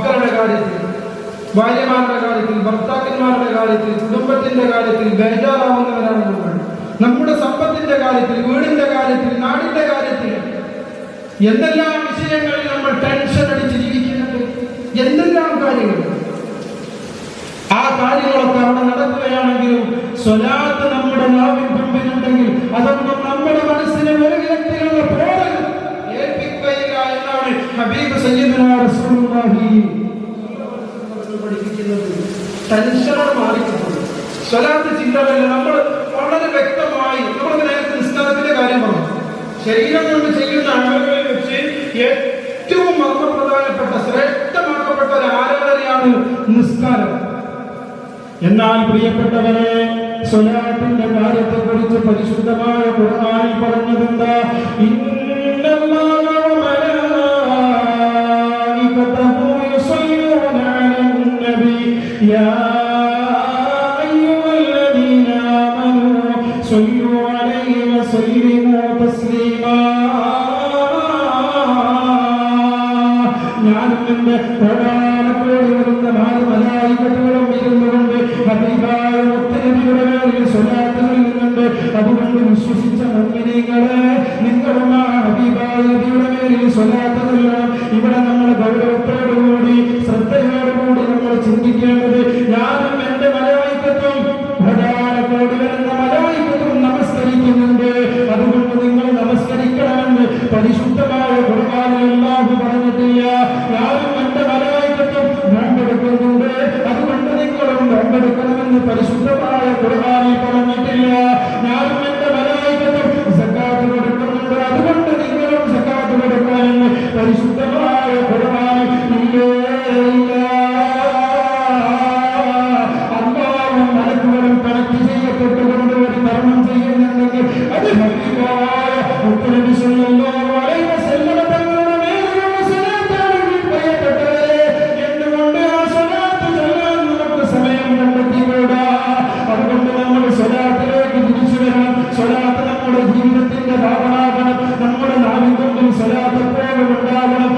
മക്കളുടെ കാര്യത്തിൽ, ഭാര്യമാരുടെ കാര്യത്തിൽ, ഭർത്താക്കന്മാരുടെ കാര്യത്തിൽ, കുടുംബത്തിന്റെ കാര്യത്തിൽ ബേജാറാവുന്നവരാണ് നമ്മൾ. നമ്മുടെ സമ്പത്തിന്റെ കാര്യത്തിൽ, വീടിന്റെ കാര്യത്തിൽ, നാടിന്റെ കാര്യത്തിൽ എന്തെല്ലാം വിഷയങ്ങളിൽ നമ്മൾ ടെൻഷൻ അടിച്ച് ജീവിക്കുന്നുണ്ട്. എന്തെല്ലാം കാര്യങ്ങൾ. ആ കാര്യങ്ങളൊക്കെ അവിടെ നടക്കുകയാണെങ്കിലും സ്വലാത്ത് നമ്മുടെ നാവിൻ മുമ്പിലുണ്ടെങ്കിൽ അതൊന്നും നമ്മുടെ മനസ്സിനെ ഒരു വിധത്തിലുള്ള പോറൽ ഏൽപ്പിക്കുകയില്ല എന്നാണ് ഹബീബ് സയ്യിദുനാ റസൂലുള്ളാഹി പഠിപ്പിക്കുന്നത്. ടെൻഷനോട് മാറിക്കിട്ടും സ്വലാത്ത് ചിന്തകളിൽ നമ്മൾ വളരെ വ്യക്തമായി നമ്മൾ നേരത്തെ നിസ്കാരത്തിന്റെ കാര്യം പറഞ്ഞു. ശരീരം കൊണ്ട് ചെയ്യുന്ന അമലുകളിൽ വെച്ച് ഏറ്റവും മർമ്മപ്രധാനപ്പെട്ട ശ്രേഷ്ഠമാക്കപ്പെട്ട ഒരു ആരാധനയാണ് നിസ്കാരം. എന്നാൽ പ്രിയപ്പെട്ടവരെ, സ്വലാത്തിന്റെ കാര്യത്തെ കുറിച്ച് പരിശുദ്ധമായ ഖുർആനിൽ പറഞ്ഞതെന്താ? ഇന്നല്ലാഹ വ മലായികതഹു യുസല്ലൂന അലൻ നബി യാ അയ്യുഹല്ലദീന ആമനൂ സ്വല്ലൂ അലൈഹി വസല്ലിമൂ തസ്ലീമാ. ഞാനും എന്റെ പ്രധാനത്തോടെ വരുന്ന മലായികത്തുകളും ഇരുന്നുകൊണ്ട് ഹബീബായ മുത്തനബിയുടെ മേലിൽ സ്വലാത്ത് നൽകുന്നുണ്ട്. അതുകൊണ്ട് വിശ്വസിച്ച മുഅ്മിനീങ്ങളെ, നിങ്ങളും ആ ഹബീബായ നബിയുടെ മേലിൽ സ്വലാത്ത് നൽകണം. ഇവിടെ നമ്മൾ ഗൗരവത്തോടുകൂടി ശ്രദ്ധയോടുകൂടി നമ്മൾ ചിന്തിക്കേണ്ടത്, ഞാനും എന്റെ മലായികത്തും പ്രധാനത്തോട് വരുന്ന മലായികത്തും നമസ്കരിക്കുന്നുണ്ട്. അതുകൊണ്ട് നിങ്ങൾ നമസ്കരിക്കണമെന്ന് പരിശുദ്ധമായ ഖുർആനിൽ അല്ലാഹു പറഞ്ഞിട്ടില്ല. ഞാനും എന്റെ മലായികത്തും നോമ്പെടുക്കുന്നുണ്ട്, അതുകൊണ്ട് നിങ്ങളും നോമ്പെടുക്കണമെന്ന് പരിശുദ്ധമായ ഖുർആനിൽ പറഞ്ഞിട്ടില്ല. ഞാനും എന്റെ മലായികത്തും സക്കാത്ത് കൊടുക്കുന്നുണ്ട്, അതുകൊണ്ട് നിങ്ങളും സക്കാത്ത് കൊടുക്കണമെന്ന് പരിശുദ്ധമായ ഖുർആനിൽ ഇല്ല. അല്ലാഹുവും മലക്കുകളും കണക്ട് ചെയ്യപ്പെട്ടുകൊണ്ട് ഒരു കർമ്മം ചെയ്യുന്നുണ്ടെങ്കിൽ അത് ഹബീബായ മുത്തനബി സല്ലല്ലാഹു അലൈഹി വസല്ലം തങ്ങളുടെ മേലുള്ള സ്വലാത്താണെങ്കിൽ പ്രിയപ്പെട്ടവരെ, എന്തുകൊണ്ട് ആ സ്വലാത്ത് ചൊല്ലാൻ നമുക്ക് സമയം കണ്ടെത്തിക്കൂടാ? അതുകൊണ്ട് നമ്മൾ സ്വലാത്തിലേക്ക് തിരിച്ചു വരണം. സ്വലാത്ത് നമ്മുടെ ജീവിതത്തിന്റെ ഭാഗമാകണം. നമ്മുടെ നാവിൻ കൊണ്ടും സ്വലാത്ത് എപ്പോഴും ഉണ്ടാകണം.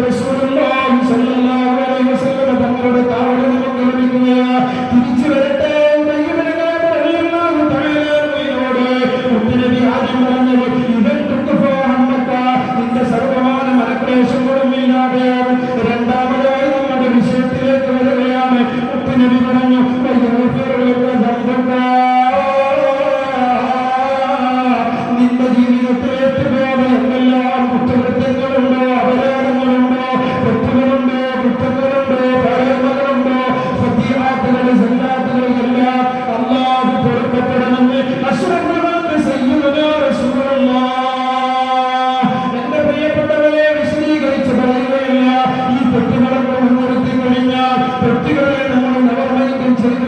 റസൂലുള്ളാഹി സ്വല്ലല്ലാഹു അലൈഹി വസല്ലം തങ്ങളുടെ കാവൽ നമുക്ക് ലഭിക്കുകയാ. തിരിച്ചു വരട്ടെ. മുത്തനബി ആദ്യം പറഞ്ഞത്, നിന്റെ സർവമാന മനക്ലേശങ്ങളും ഇല്ലാതെയാവും. രണ്ടാമതായി നമ്മുടെ വിഷയത്തിലേക്ക് വരികയാണ്. മുത്തനബി പറഞ്ഞു, നിന്റെ ജീവിതത്തിൽ ഏറ്റുപോയ എന്തെല്ലാം കുറ്റകൃത്യങ്ങളുണ്ടോ, അപരാധങ്ങളുണ്ടോ, തെറ്റുകളുണ്ടോ, കുറ്റങ്ങളുണ്ടോ, പരാമകളുണ്ടോ, ഫതീഹാത്തുകൾ, സല്ലാത്തുകൾ എല്ലാം അല്ലാഹു പൊറുക്കപ്പെടണമെന്ന് അഷ്റഫുൽ സയ്യിദുനാ റസൂലുള്ളാഹ്. എന്റെ പ്രിയപ്പെട്ടവരെ, വിശദീകരിച്ച് പറയുകയില്ല. ഈ തെറ്റുകളൊക്കെ മുൻനിർത്തി കഴിഞ്ഞാൽ തെറ്റുകളെ നമ്മൾ നവർമൈൻഡും ചെയ്ത്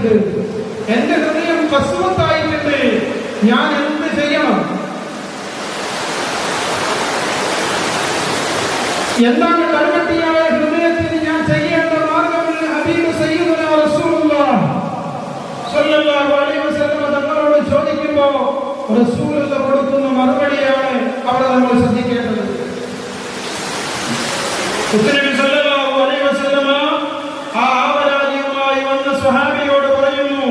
പരിശോധിക്ക്. എന്റെ ഹൃദയം കസ്വത്തായിട്ടുണ്ട്, ഞാൻ എന്ത് ചെയ്യണം? എന്താണ് കടുകട്ടിയായ ഹൃദയത്തിന് ഞാൻ ചെയ്യേണ്ട മാർഗമെന്ന് ഹബീബ് സയ്യിദുനാ റസൂലുള്ളാഹി സ്വല്ലല്ലാഹു അലൈഹി വസല്ലം തങ്ങളോട് ചോദിക്കുമ്പോൾ റസൂലുള്ള കൊടുക്കുന്ന മറുപടിയാണ് അവിടെ നമ്മൾ ശ്രദ്ധിക്കേണ്ടത്. നബി സല്ലല്ലാഹു അലൈഹി വസല്ലം ആ ആവരാജിയുമായി വന്ന സ്വഹാബിയോട് പറയുന്നു,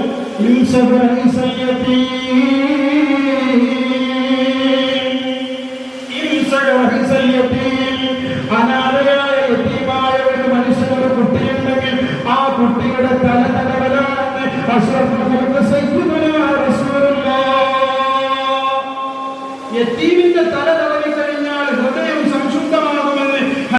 അനാഥയായ യതീമായ ഒരു മനുഷ്യനൊരു കുട്ടിയുണ്ടെങ്കിൽ ആ കുട്ടിയുടെ തല തടവലാണെന്ന് അഷ്റഫുൽ സയ്യിദുനാ റസൂലുള്ളാഹ്. യതീമിന്റെ തല